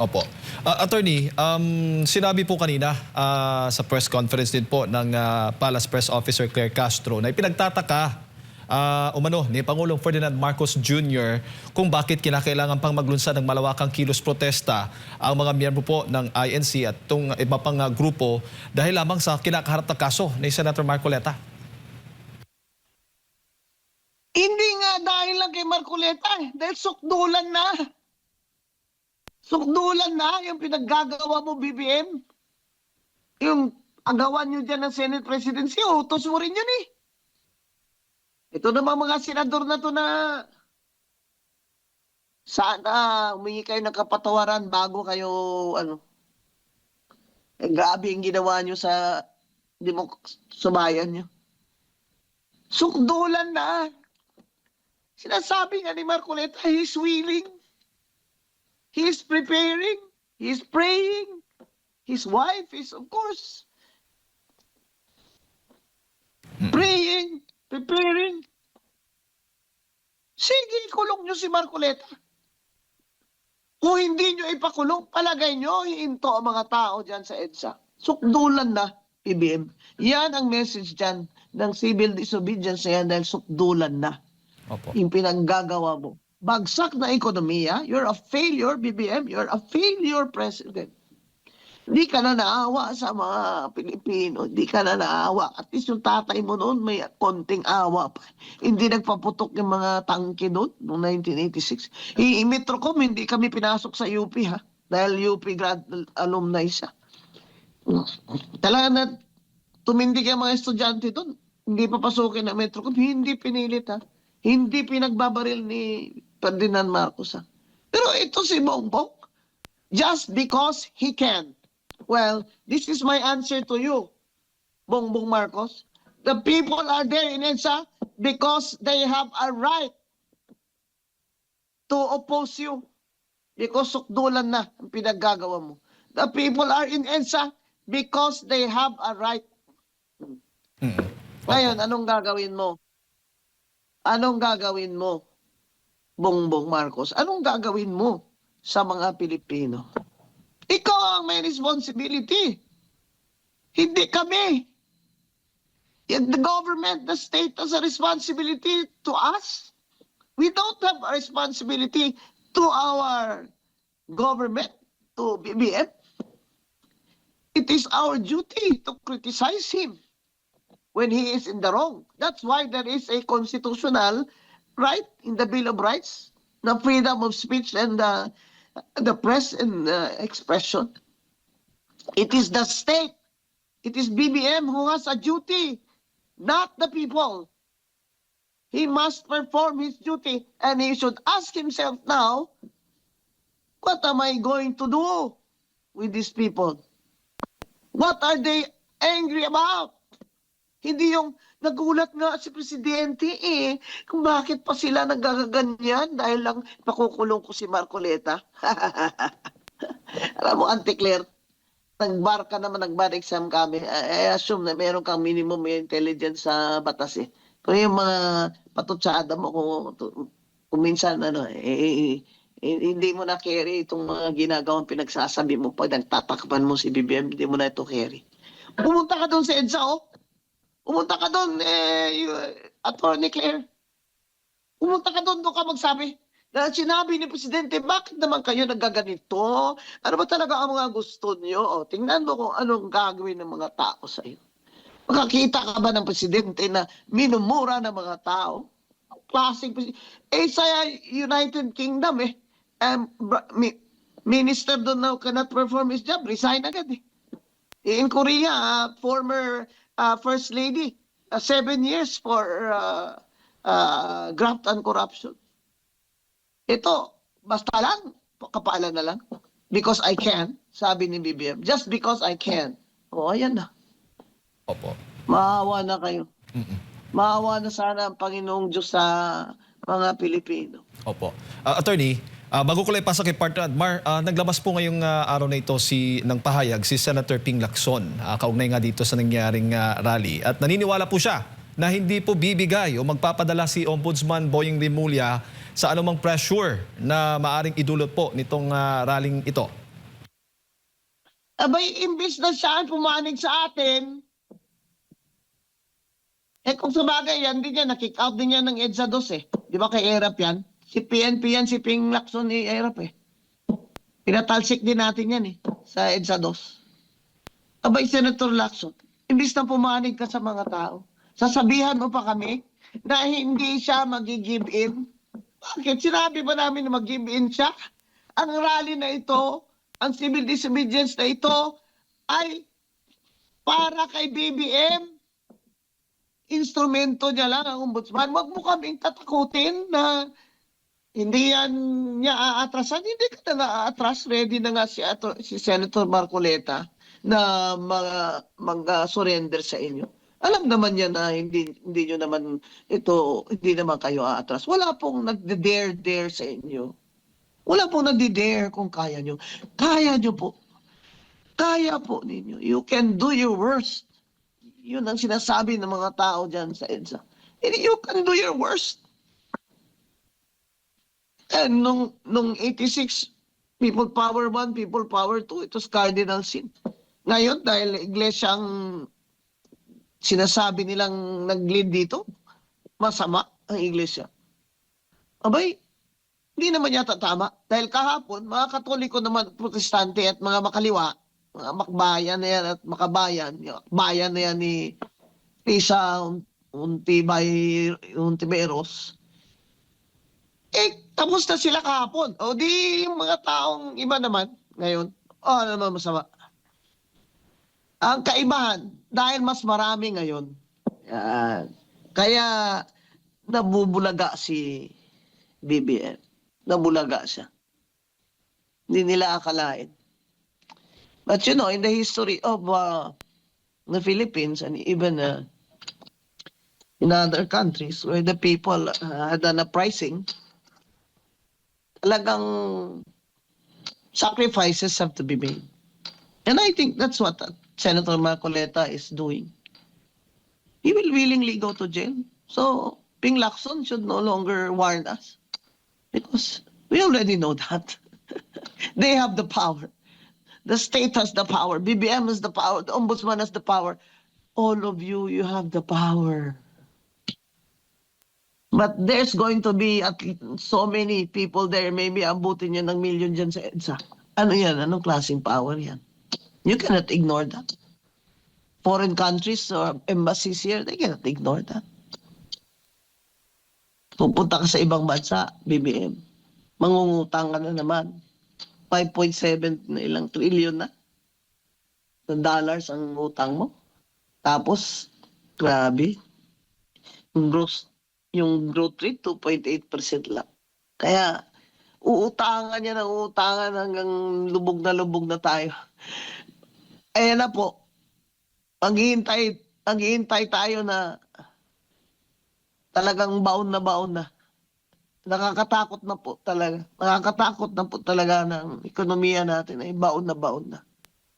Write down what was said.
Opo. Attorney, sinabi po kanina sa press conference din po ng Palace Press Officer Claire Castro na ipinagtataka umano ni Pangulong Ferdinand Marcos Jr. kung bakit kinakailangan pang maglunsad ng malawakang kilos protesta ang mga miyembro po ng INC at itong iba pang grupo dahil lamang sa kinakaharap na kaso ni Senator Marcoleta. Hindi nga dahil lang kay Marcoleta, dahil sukdulan na. Sukdulan na yung pinaggagawa mo, BBM. Yung agawan nyo dyan ng Senate Presidency, utos mo rin yun eh. Ito namang mga senador na to na sana humingi kayo ng kapatawaran bago kayo, grabe yung ginawa nyo sa subayan nyo. Sukdulan na. Sinasabi nga ni Marcoleta, he's willing. He's preparing. He's praying. His wife is, of course, praying, preparing. Sige, ikulong nyo si Marcoleta. Kung hindi nyo ipakulong, palagay nyo, hiinto ang mga tao dyan sa EDSA. Sukdulan na, PBM. Yan ang message dyan ng civil disobedience na yan dahil sukdulan na. Opo. Yung pinanggagawa mo. Bagsak na ekonomiya, you're a failure, BBM, you're a failure, President. Hindi ka na naawa sa mga Pilipino, hindi ka na naawa. At least yung tatay mo noon may konting awa pa. Hindi nagpaputok yung mga tangke doon noong 1986. Metrocom, hindi kami pinasok sa UP ha, dahil UP grad alumni siya. Talaga na tumindig yung mga estudyante doon, hindi papasukin na Metrocom, hindi pinilit ha. Hindi pinagbabaril ni Ferdinand Marcos. Pero ito si Bongbong, just because he can. Well, this is my answer to you, Bongbong Marcos. The people are there in EDSA because they have a right to oppose you. Because sukdulan na ang pinaggagawa mo. The people are in EDSA because they have a right. Ngayon, anong gagawin mo? Anong gagawin mo, Bongbong Marcos? Anong gagawin mo sa mga Pilipino? Ikaw ang may responsibility. Hindi kami. The government, the state has a responsibility to us. We don't have a responsibility to our government, to BBM. It is our duty to criticize him when he is in the wrong. That's why there is a constitutional right in the Bill of Rights, the freedom of speech and the press and expression. It is the state, it is BBM who has a duty, not the people. He must perform his duty and he should ask himself now, what am I going to do with these people? What are they angry about? Hindi yung nagulat nga si Presidente kung bakit pa sila nagagaganyan dahil lang pakukulong ko si Marcoleta. Alam mo, Auntie Claire, nag-bar ka naman, nag-bar exam kami. I assume na meron kang minimum intelligence sa batas eh. Pero yung mga patutsada mo kung minsan hindi mo na carry itong mga ginagawang pinagsasabi mo pag nagtatakpan mo si BBM, hindi mo na ito carry. Pumunta ka doon sa EDSA Pumunta ka doon, Attorney Claire. Pumunta ka doon ka magsabi. Na sinabi ni Presidente, bakit naman kayo nagaganito? Ano ba talaga ang mga gusto niyo? Tingnan mo kung anong gagawin ng mga tao sa iyo. Makakita ka ba ng Presidente na minumura ng mga tao? Klaseng Presidente. Sa United Kingdom, minister doon na cannot perform his job, resign agad In Korea, former First Lady, 7 years for graft and corruption. Ito, basta lang, kapalan na lang. Because I can, sabi ni BBM. Just because I can. Ayan na. Opo. Maawa na kayo. Maawa na sana ang Panginoong Diyos sa mga Pilipino. Opo. Attorney, bago ko lang ipasa kay Partner Admar, naglabas po ngayong araw na ito ng pahayag si Senator Ping Lacson, kaugnay nga dito sa nangyaring rally. At naniniwala po siya na hindi po bibigay o magpapadala si Ombudsman Boying Rimulya sa anumang pressure na maaring idulot po nitong rallying ito? Abay, imbis na siya ang pumanig sa atin, kung sa bagay, yan din yan, na-kick out din yan ng EDSA 2 eh. Di ba kay Erap yan? Si PNP yan, si Ping Lacson ni Erap eh. Pinatalsik din natin yan eh, sa EDSA 2. Abay, Senator Lacson, imbis na pumanig ka sa mga tao, sasabihan mo pa kami na hindi siya mag-give in. Bakit? Sinabi ba namin na mag-give in siya? Ang rally na ito, ang civil disobedience na ito, ay para kay BBM. Instrumento niya lang ang ombudsman. Huwag mo kaming tatakutin na hindi yan niya aatrasan. Hindi ka na aatras. Ready na nga si Senator Marcoleta na mag-surrender sa inyo. Alam naman niya na hindi nyo naman ito, hindi naman kayo aatras. Wala pong nagde-dare sa inyo. Wala pong nagde-dare kung kaya nyo. Kaya nyo po. Kaya po ninyo. You can do your worst. Yun ang sinasabi ng mga tao dyan sa EDSA. And you can do your worst. And nung 86, People Power 1, People Power 2, it was cardinal sin. Ngayon, dahil iglesyang sinasabi nilang nag-lead dito, masama ang iglesia. Abay, hindi naman yata tama. Dahil kahapon, mga Katoliko naman, Protestante at mga makaliwa, mga makbayan na yan at makabayan, yung bayan na yan ni Risa Untiveros, tapos na sila kahapon. O di yung mga taong iba naman ngayon, ano naman masama. Ang kaibahan, dahil mas marami ngayon, yan, kaya nabubulaga si BBM. Nabulaga siya. Hindi nila akalain. But you know, in the history of the Philippines and even in other countries where the people had an uprising, talagang sacrifices have to be made. And I think that's what Senator Marcoleta is doing. He will willingly go to jail. So, Ping Lacson should no longer warn us. Because we already know that. They have the power. The state has the power. BBM has the power. The ombudsman has the power. All of you, you have the power. But there's going to be so many people there. Maybe abutin nyo ng million dyan sa EDSA. Ano yan? Anong klaseng power yan? You cannot ignore that. Foreign countries or embassies here, they cannot ignore that. Pupunta ka sa ibang bansa, BBM. Mangungutang ka na naman. 5.7 na ilang trillion na dollars ang utang mo. Tapos, grabe. Yung growth rate, 2.8% lang. Kaya, uutangan niya ng uutangan hanggang lubog na tayo. Ayan na po. Maghihintay tayo na talagang baon na. Nakakatakot na po talaga. Nakakatakot na po talaga ng ekonomiya natin ay baon na.